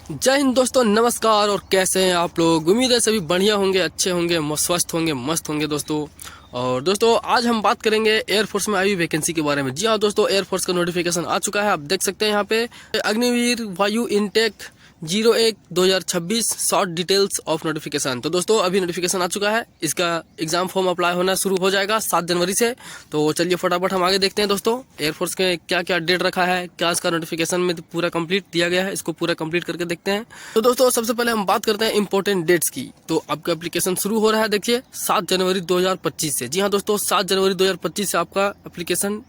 जय हिंद दोस्तों, नमस्कार। और कैसे हैं आप लोग? उम्मीद है सभी बढ़िया होंगे, अच्छे होंगे, स्वस्थ होंगे, मस्त होंगे दोस्तों। और दोस्तों आज हम बात करेंगे एयरफोर्स में आई हुई वैकेंसी के बारे में। जी हाँ दोस्तों, एयरफोर्स का नोटिफिकेशन आ चुका है, आप देख सकते हैं यहाँ पे अग्निवीर वायु intake 01/2026 short details of notification. तो दोस्तों अभी नोटिफिकेशन आ चुका है, इसका एग्जाम फॉर्म अप्लाई होना शुरू हो जाएगा 7 जनवरी से। तो चलिए फटाफट हम आगे देखते हैं दोस्तों एयरफोर्स के क्या क्या डेट रखा है, क्या इसका नोटिफिकेशन में पूरा कंप्लीट दिया गया है, इसको पूरा कंप्लीट करके देखते हैं। तो दोस्तों सबसे पहले हम बात करते हैं इंपॉर्टेंट डेट्स की। तो आपका एप्लीकेशन शुरू हो रहा है, देखिए 7 जनवरी 2025 से। जी हाँ दोस्तों, 7 जनवरी 2025 से आपका एप्लीकेशन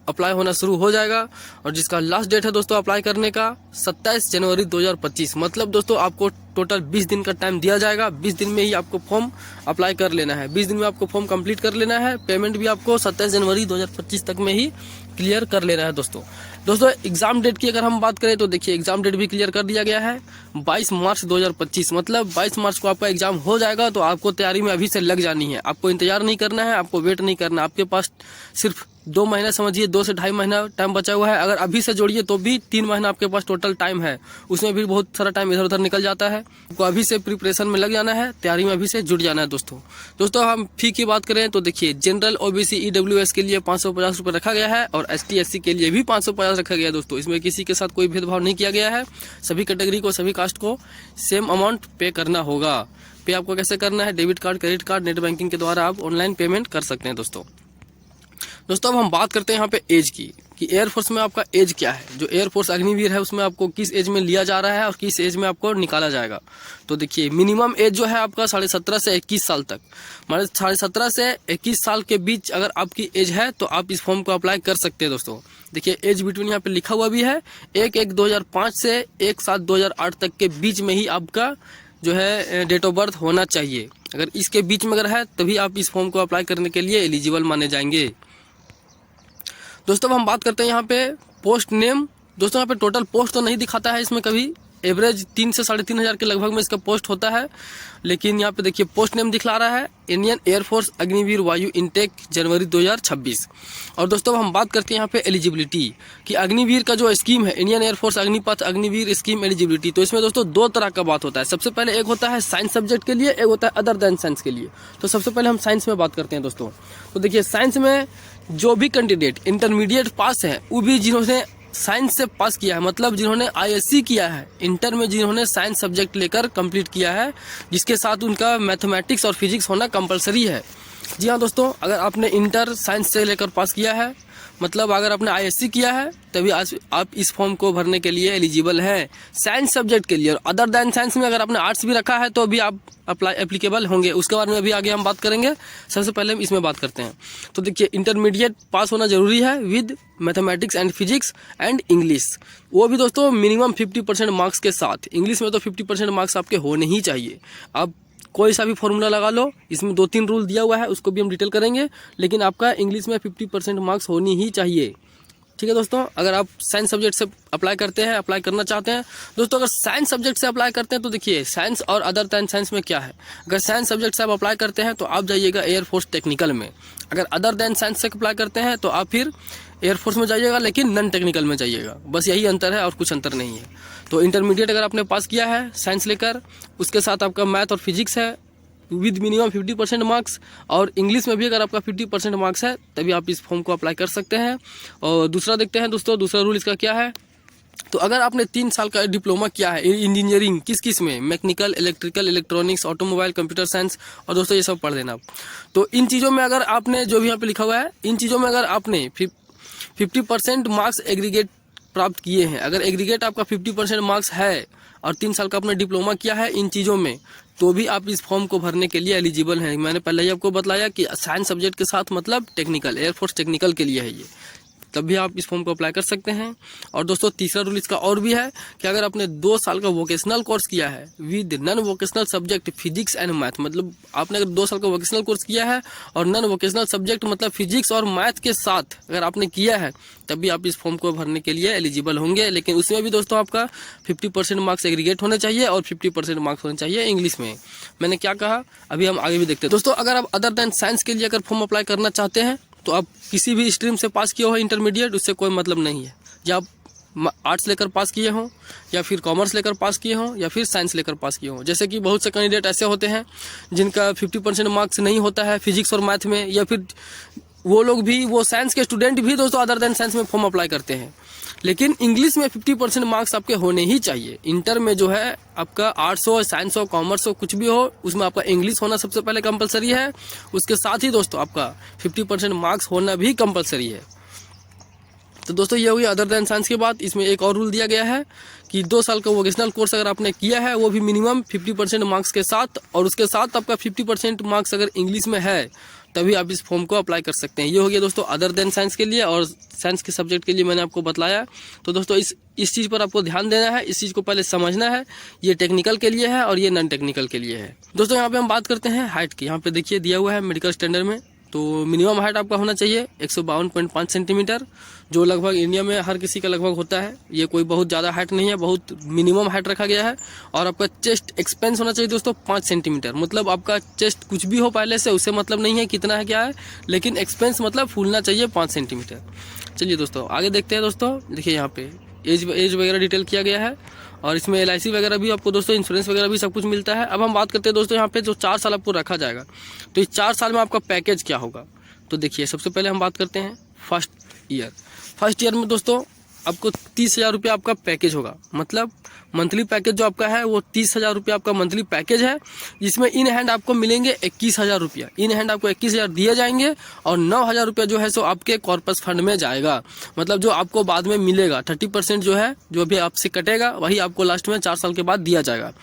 अप्लाई होना शुरू हो जाएगा। और जिसका लास्ट डेट है दोस्तों अप्लाई करने का 27 जनवरी 2025। मतलब दोस्तों आपको टोटल 20 दिन का टाइम दिया जाएगा। 20 दिन में ही आपको फॉर्म अप्लाई कर लेना है, 20 दिन में आपको फॉर्म कंप्लीट कर लेना है। पेमेंट भी आपको 27 जनवरी 2025 तक में ही क्लियर कर लेना है दोस्तों। एग्जाम डेट की अगर हम बात करें तो देखिए एग्जाम डेट भी क्लियर कर दिया गया है 22 मार्च 2025। मतलब 22 मार्च को आपका एग्जाम हो जाएगा। तो आपको तैयारी में अभी से लग जानी है, आपको इंतजार नहीं करना है, आपको वेट नहीं करना। आपके पास सिर्फ 2 महीना समझिए, 2 से 2.5 महीना टाइम बचा हुआ है। अगर अभी से जोड़िए तो भी 3 महीना आपके पास टोटल टाइम है, उसमें भी बहुत सारा टाइम इधर उधर निकल जाता है। आपको अभी से प्रिपरेशन में लग जाना है, तैयारी में अभी से जुट जाना है दोस्तों हम फी की बात करें तो देखिए जनरल ओबीसी ईडब्ल्यूएस के लिए 550 रुपये रखा गया है और एसटी एससी के लिए भी 550 रखा गया है दोस्तों। इसमें किसी के साथ कोई भेदभाव नहीं किया गया है, सभी कैटेगरी को, सभी कास्ट को सेम अमाउंट पे करना होगा। पे आपको कैसे करना है? Debit card, credit card, net banking के द्वारा आप ऑनलाइन पेमेंट कर सकते हैं दोस्तों। अब हम बात करते हैं यहाँ पे एज की कि एयरफोर्स में आपका एज क्या है। जो एयरफोर्स अग्निवीर है उसमें आपको किस एज में लिया जा रहा है और किस एज में आपको निकाला जाएगा। तो देखिए मिनिमम एज जो है आपका 17.5 से 21 साल तक, मतलब 17.5 से 21 साल के बीच अगर आपकी एज है तो आप इस फॉर्म को अप्लाई कर सकते हैं दोस्तों। देखिए एज बिटवीन यहाँ पे लिखा हुआ भी है 1/1/2005 से 1/7/2008 तक के बीच में ही आपका जो है डेट ऑफ बर्थ होना चाहिए। अगर इसके बीच में अगर है तभी आप इस फॉर्म को अप्लाई करने के लिए एलिजिबल माने जाएंगे। दोस्तों अब हम बात करते हैं यहाँ पे पोस्ट नेम। दोस्तों यहाँ पे टोटल पोस्ट तो नहीं दिखाता है इसमें कभी, एवरेज 3 से 3.5 हज़ार के लगभग में इसका पोस्ट होता है। लेकिन यहाँ पे देखिए पोस्ट नेम दिखला रहा है इंडियन एयरफोर्स अग्निवीर वायु इनटेक जनवरी 2026। और दोस्तों हम बात करते हैं यहाँ पे एलिजिबिलिटी कि अग्निवीर का जो स्कीम है Indian air force Agnipath Agniveer scheme eligibility. तो इसमें दोस्तों 2 तरह का बात होता है। सबसे पहले एक होता है साइंस सब्जेक्ट के लिए, एक होता है अदर देन साइंस के लिए। तो सबसे पहले हम साइंस में बात करते हैं दोस्तों। तो देखिए साइंस में जो भी कैंडिडेट इंटरमीडिएट पास है, वो भी जिन्होंने साइंस से पास किया है, मतलब जिन्होंने आईएससी किया है, इंटर में जिन्होंने साइंस सब्जेक्ट लेकर कंप्लीट किया है, जिसके साथ उनका मैथमेटिक्स और फिजिक्स होना कंपलसरी है। जी हाँ दोस्तों, अगर आपने इंटर साइंस से लेकर पास किया है, मतलब अगर आपने आईएससी किया है, तभी आज आप इस फॉर्म को भरने के लिए एलिजिबल हैं साइंस सब्जेक्ट के लिए। और अदर दैन साइंस में अगर आपने आर्ट्स भी रखा है तो भी आप एप्लीकेबल होंगे। उसके बारे में अभी आगे हम बात करेंगे, सबसे पहले हम इसमें बात करते हैं। तो देखिए इंटरमीडिएट पास होना जरूरी है with mathematics and physics and English. वो भी दोस्तों मिनिमम 50% मार्क्स के साथ। इंग्लिश में तो 50% मार्क्स आपके होने ही चाहिए। आप कोई सा भी फॉर्मूला लगा लो, इसमें 2-3 रूल दिया हुआ है, उसको भी हम डिटेल करेंगे। लेकिन आपका इंग्लिश में 50% मार्क्स होनी ही चाहिए। ठीक है दोस्तों, अगर आप साइंस सब्जेक्ट से अप्लाई करते हैं, अप्लाई करना चाहते हैं दोस्तों, अगर साइंस सब्जेक्ट से अप्लाई करते हैं तो देखिए साइंस और अदर दैन साइंस में क्या है। अगर साइंस सब्जेक्ट से आप अप्लाई करते हैं तो आप जाइएगा एयरफोर्स टेक्निकल में। अगर अदर दैन साइंस से अप्लाई करते हैं तो आप फिर एयरफोर्स में जाइएगा, लेकिन नॉन टेक्निकल में जाइएगा। बस यही अंतर है और कुछ अंतर नहीं है। तो इंटरमीडिएट अगर आपने पास किया है साइंस लेकर, उसके साथ आपका मैथ और फिजिक्स है विद मिनिमम 50% मार्क्स, और इंग्लिश में भी अगर आपका 50% मार्क्स है तभी आप इस फॉर्म को अप्लाई कर सकते हैं। और दूसरा देखते हैं दोस्तों, दूसरा रूल इसका क्या है। तो अगर आपने 3 साल का डिप्लोमा किया है इंजीनियरिंग किस में, mechanical, electrical, electronics, automobile, computer science, और दोस्तों ये सब पढ़ देना आप। तो इन चीज़ों में अगर आपने, जो भी यहाँ पे लिखा हुआ है, इन चीज़ों में अगर आपने 50% मार्क्स एग्रीगेट प्राप्त किए हैं, अगर एग्रीगेट आपका 50% मार्क्स है और 3 साल का आपने डिप्लोमा किया है इन चीज़ों में, तो भी आप इस फॉर्म को भरने के लिए एलिजिबल हैं। मैंने पहले ही आपको बताया कि साइंस सब्जेक्ट के साथ मतलब टेक्निकल, एयरफोर्स टेक्निकल के लिए है ये, तब भी आप इस फॉर्म को अप्लाई कर सकते हैं। और दोस्तों तीसरा रूल इसका और भी है कि अगर आपने 2 साल का वोकेशनल कोर्स किया है with non vocational subject physics and math, मतलब आपने अगर 2 साल का वोकेशनल कोर्स किया है और नॉन वोकेशनल सब्जेक्ट मतलब फिजिक्स और मैथ के साथ अगर आपने किया है, तभी आप इस फॉर्म को भरने के लिए एलिजिबल होंगे। लेकिन उसमें भी दोस्तों आपका 50% मार्क्स एग्रीगेट होने चाहिए और 50% मार्क्स होने चाहिए इंग्लिश में। मैंने क्या कहा अभी हम आगे भी देखते हैं दोस्तों। अगर आप अदर दैन साइंस के लिए अगर फॉर्म अप्लाई करना चाहते हैं तो आप किसी भी स्ट्रीम से पास किए हो इंटरमीडिएट, उससे कोई मतलब नहीं है। जब आर्ट्स लेकर पास किए हों, या फिर कॉमर्स लेकर पास किए हों, या फिर साइंस लेकर पास किए हों। जैसे कि बहुत से कैंडिडेट ऐसे होते हैं जिनका 50% मार्क्स नहीं होता है फिजिक्स और मैथ में, या फिर वो लोग भी, वो साइंस के स्टूडेंट भी दोस्तों अदर देन साइंस में फॉर्म अप्लाई करते हैं। लेकिन इंग्लिश में 50% मार्क्स आपके होने ही चाहिए। इंटर में जो है आपका आर्ट्स हो, साइंस हो, कॉमर्स हो, कुछ भी हो, उसमें आपका इंग्लिश होना सबसे पहले कंपलसरी है। उसके साथ ही दोस्तों आपका 50% मार्क्स होना भी कंपलसरी है। तो दोस्तों ये हुई अदर देन साइंस के बाद। इसमें एक और रूल दिया गया है कि 2 साल का वोकेशनल कोर्स अगर आपने किया है वो भी मिनिमम 50% मार्क्स के साथ, और उसके साथ आपका 50% मार्क्स अगर इंग्लिश में है तभी आप इस फॉर्म को अप्लाई कर सकते हैं। ये हो गया दोस्तों अदर देन साइंस के लिए, और साइंस के सब्जेक्ट के लिए मैंने आपको बतलाया। तो दोस्तों इस चीज़ पर आपको ध्यान देना है, इस चीज़ को पहले समझना है। ये टेक्निकल के लिए है और ये नॉन टेक्निकल के लिए है। दोस्तों यहाँ पे हम बात करते हैं हाइट की। यहाँ पे देखिए दिया हुआ है मेडिकल स्टैंडर्ड में, तो मिनिमम हाइट आपका होना चाहिए 152.5 सेंटीमीटर, जो लगभग इंडिया में हर किसी का लगभग होता है। ये कोई बहुत ज़्यादा हाइट नहीं है, बहुत मिनिमम हाइट रखा गया है। और आपका चेस्ट एक्सपेंस होना चाहिए दोस्तों 5 सेंटीमीटर। मतलब आपका चेस्ट कुछ भी हो पहले से, उससे मतलब नहीं है कितना है क्या है, लेकिन एक्सपेंस मतलब फूलना चाहिए 5 सेंटीमीटर। चलिए दोस्तों आगे देखते हैं। दोस्तों देखिए यहाँ पे एज वगैरह डिटेल किया गया है, और इसमें LIC वगैरह भी आपको दोस्तों, इंश्योरेंस वगैरह भी सब कुछ मिलता है। अब हम बात करते हैं दोस्तों यहाँ पे जो 4 साल आपको रखा जाएगा, तो इस 4 साल में आपका पैकेज क्या होगा। तो देखिए सबसे पहले हम बात करते हैं फर्स्ट ईयर में दोस्तों आपको 30,000 रुपये आपका पैकेज होगा। मतलब मंथली पैकेज जो आपका है वो 30,000 रुपये आपका मंथली पैकेज है, जिसमें इन हैंड आपको मिलेंगे 21,000 रुपया। इन हैंड आपको 21,000 दिए जाएंगे, और 9,000 रुपया जो है सो आपके कॉर्पस फंड में जाएगा। मतलब जो आपको बाद में मिलेगा 30% जो है, जो भी आपसे कटेगा वही आपको लास्ट में 4 साल के बाद दिया जाएगा।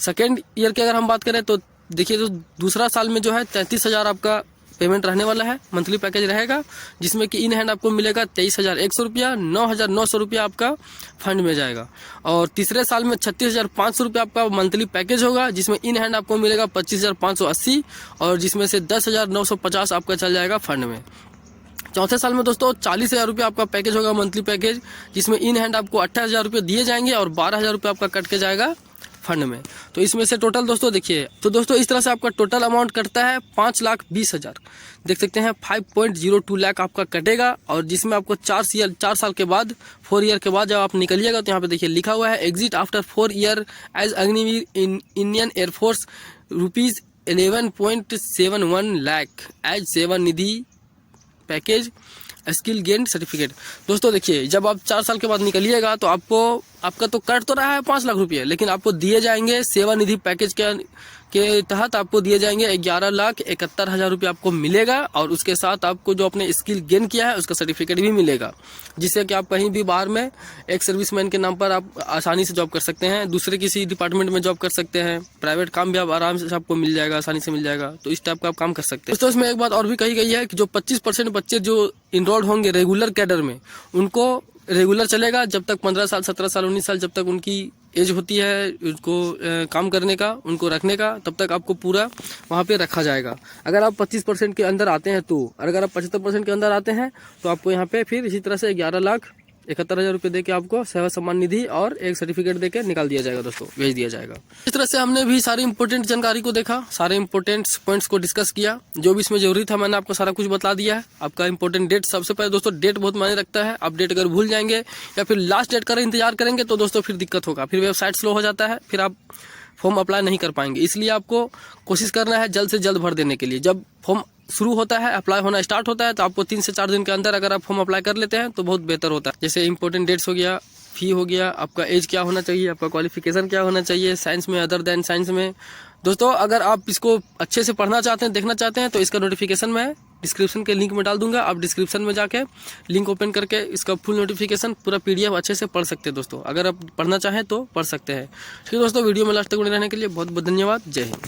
सेकेंड ईयर की अगर हम बात करें तो देखिए जो दूसरा साल में जो है 33,000 आपका पेमेंट रहने वाला है, मंथली पैकेज रहेगा, जिसमें कि इन हैंड आपको मिलेगा 23,100 रुपया, 9,900 रुपया आपका फंड में जाएगा। और तीसरे साल में 36,500 रुपया आपका मंथली पैकेज होगा, जिसमें इन हैंड आपको मिलेगा 25,580, और जिसमें से 10,950 आपका चल जाएगा फंड में। चौथे साल में दोस्तों 40,000 रुपया आपका पैकेज होगा, मंथली पैकेज, जिसमें इन हैंड आपको 28,000 रुपये दिए जाएंगे, और 12,000 रुपया आपका कट के जाएगा फंड में। तो इसमें से टोटल दोस्तों देखिए, तो दोस्तों इस तरह से आपका टोटल अमाउंट कटता है 5,20,000। देख सकते हैं 5.02 लाख आपका कटेगा, और जिसमें आपको 4 साल के बाद, 4 ईयर के बाद जब आप निकलिएगा तो यहाँ पे देखिए लिखा हुआ है exit after 4 year as Agniveer in Indian air force ₹11.71 lakh as Seva Nidhi package skill gain certificate. दोस्तों देखिए जब आप 4 साल के बाद निकलिएगा तो आपका तो कट तो रहा है 5 लाख रुपये, लेकिन आपको दिए जाएंगे सेवा निधि पैकेज के तहत आपको दिए जाएंगे 11,71,000 रुपये आपको मिलेगा, और उसके साथ आपको जो आपने स्किल गेन किया है उसका सर्टिफिकेट भी मिलेगा, जिससे कि आप कहीं भी बाहर में एक सर्विसमैन के नाम पर आप आसानी से जॉब कर सकते हैं, दूसरे किसी डिपार्टमेंट में जॉब कर सकते हैं, प्राइवेट काम भी आप आराम से आपको मिल जाएगा, आसानी से मिल जाएगा। तो इस टाइप का आप काम कर सकते हैं। दोस्तों इसमें एक बात और भी कही गई है कि जो 25% बच्चे जो इनरोल्ड होंगे रेगुलर कैडर में, उनको रेगुलर चलेगा जब तक 15 साल, 17 साल, 19 साल जब तक उनकी एज होती है उनको काम करने का, उनको रखने का, तब तक आपको पूरा वहाँ पे रखा जाएगा। अगर आप 25% के अंदर आते हैं तो, और अगर आप 75% के अंदर आते हैं तो आपको यहाँ पे फिर इसी तरह से 11,71,000 रुपये दे के आपको सेवा सम्मान निधि और एक सर्टिफिकेट दे के निकाल दिया जाएगा दोस्तों, भेज दिया जाएगा। इस तरह से हमने भी सारी इंपॉर्टेंट जानकारी को देखा, सारे इंपॉर्टेंट पॉइंट्स को डिस्कस किया, जो भी इसमें जरूरी था मैंने आपको सारा कुछ बता दिया है। आपका इंपॉर्टेंट डेट, सबसे पहले दोस्तों डेट बहुत मायने रखता है। आप डेट अगर भूल जाएंगे या फिर लास्ट डेट का इंतजार करेंगे तो दोस्तों फिर दिक्कत होगा, फिर वेबसाइट स्लो हो जाता है, फिर आप फॉर्म अप्लाई नहीं कर पाएंगे। इसलिए आपको कोशिश करना है जल्द से जल्द भर देने के लिए। जब फॉर्म शुरू होता है, अप्लाई होना स्टार्ट होता है, तो आपको 3 से 4 दिन के अंदर अगर आप फॉर्म अप्लाई कर लेते हैं तो बहुत बेहतर होता है। जैसे इंपॉर्टेंट डेट्स हो गया, फी हो गया, आपका एज क्या होना चाहिए, आपका क्वालिफिकेशन क्या होना चाहिए साइंस में, अदर देन साइंस में। दोस्तों अगर आप इसको अच्छे से पढ़ना चाहते हैं, देखना चाहते हैं, तो इसका नोटिफिकेशन मैं डिस्क्रिप्शन के लिंक में डाल दूंगा। आप डिस्क्रिप्शन में जाके लिंक ओपन करके इसका फुल नोटिफिकेशन पूरा PDF अच्छे से पढ़ सकते हैं दोस्तों। अगर आप पढ़ना चाहें तो पढ़ सकते हैं। ठीक है दोस्तों, वीडियो में लास्ट तक बने रहने के लिए बहुत बहुत धन्यवाद। जय हिंद।